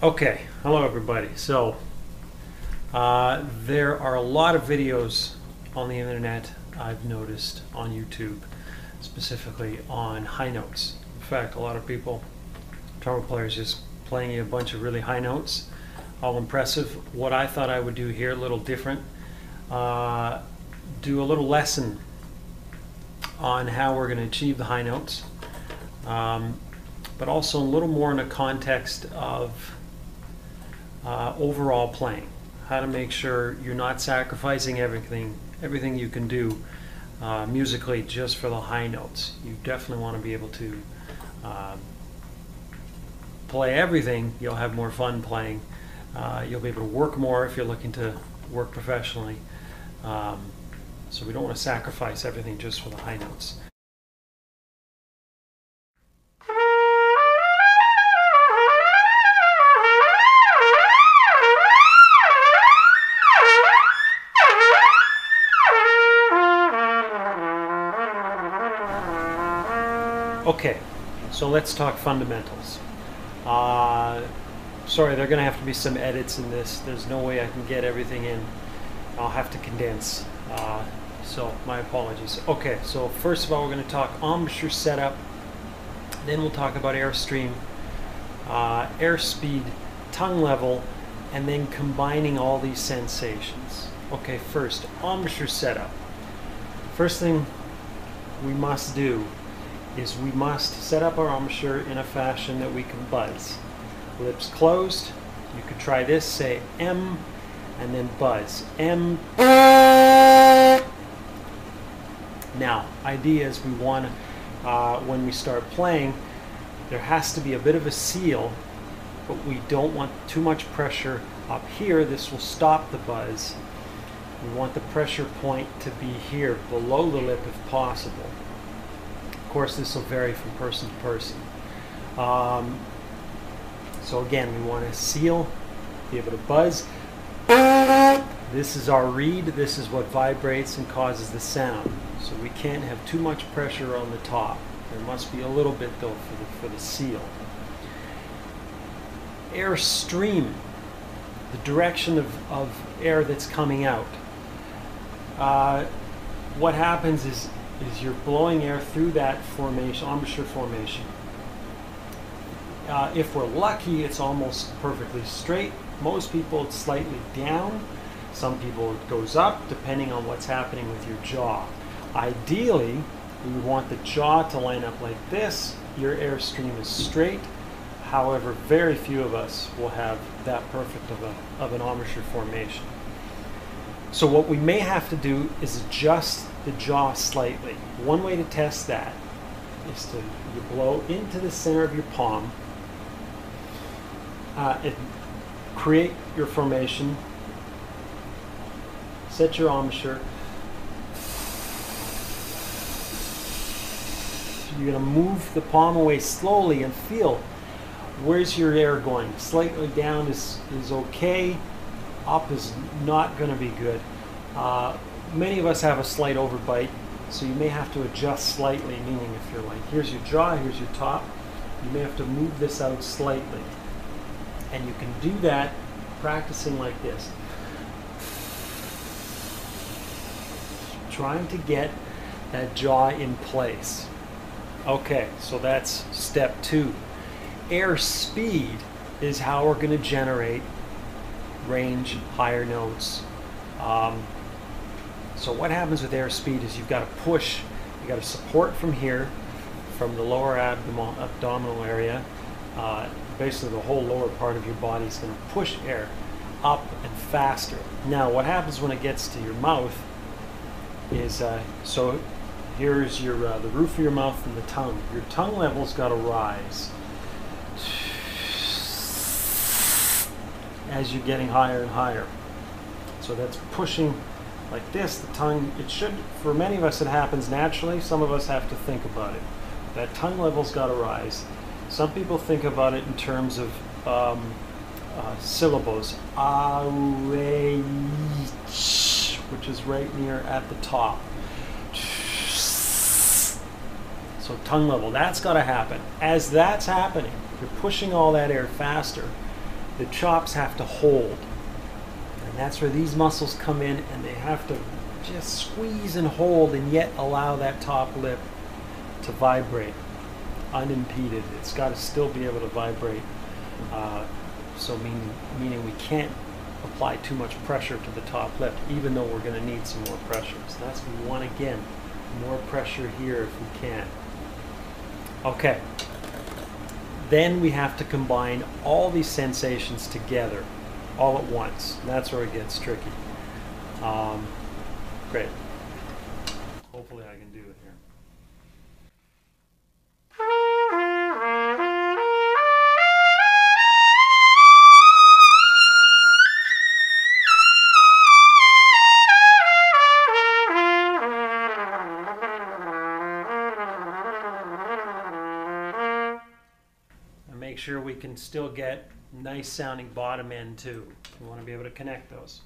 Okay, hello everybody. So there are a lot of videos on the internet I've noticed on YouTube, specifically on high notes. In fact, a lot of people, trumpet players, just playing a bunch of really high notes, all impressive. What I thought I would do here, a little different, do a little lesson on how we're going to achieve the high notes, but also a little more in a context of overall playing. How to make sure you're not sacrificing everything you can do musically just for the high notes. You definitely want to be able to play everything. You'll have more fun playing. You'll be able to work more if you're looking to work professionally. So we don't want to sacrifice everything just for the high notes. Okay, so let's talk fundamentals. Sorry, there are going to have to be some edits in this. There's no way I can get everything in. I'll have to condense. So my apologies. Okay, so first of all, we're going to talk embouchure setup. Then we'll talk about airstream, airspeed, tongue level, and then combining all these sensations. Okay, first, embouchure setup. First thing we must do is we must set up our embouchure in a fashion that we can buzz. Lips closed. You could try this, say M, and then buzz. M. Now, idea is we want, when we start playing, there has to be a bit of a seal, but we don't want too much pressure up here. This will stop the buzz. We want the pressure point to be here, below the lip if possible. Of course, this will vary from person to person. So again, we want to seal, be able to buzz. This is our reed. This is what vibrates and causes the sound. So we can't have too much pressure on the top. There must be a little bit though for the seal. Air stream, the direction of air that's coming out. What happens is you're blowing air through that formation, embouchure formation. If we're lucky, it's almost perfectly straight. Most people, it's slightly down. Some people, it goes up, depending on what's happening with your jaw. Ideally, we want the jaw to line up like this. Your airstream is straight. However, very few of us will have that perfect of an embouchure formation. So what we may have to do is adjust the jaw slightly. One way to test that is to you blow into the center of your palm, create your formation, set your embouchure. You're going to move the palm away slowly and feel where's your air going. Slightly down is okay. Up is not going to be good. Many of us have a slight overbite, so you may have to adjust slightly, meaning if you're like, here's your jaw, here's your top, you may have to move this out slightly. And you can do that practicing like this. Trying to get that jaw in place. Okay, so that's step 2. Air speed is how we're going to generate range, higher notes. So what happens with air speed is you've got to push, you've got to support from here, from the lower abdominal area. Basically the whole lower part of your body is going to push air up and faster. Now what happens when it gets to your mouth is, so here's your the roof of your mouth and the tongue. Your tongue level's got to rise as you're getting higher and higher. So that's pushing like this. The tongue, it should, for many of us it happens naturally. Some of us have to think about it. That tongue level's got to rise. Some people think about it in terms of syllables. Which is right near at the top. So tongue level, that's got to happen. As that's happening, you're pushing all that air faster. the chops have to hold. And that's where these muscles come in, and they have to just squeeze and hold and yet allow that top lip to vibrate unimpeded. It's got to still be able to vibrate. Meaning we can't apply too much pressure to the top lip, even though we're going to need some more pressure. So that's what we want. Again, more pressure here if we can. Okay. Then we have to combine all these sensations together all at once. And that's where it gets tricky. Great. Hopefully I can do it here. Make sure we can still get nice sounding bottom end too. We want to be able to connect those.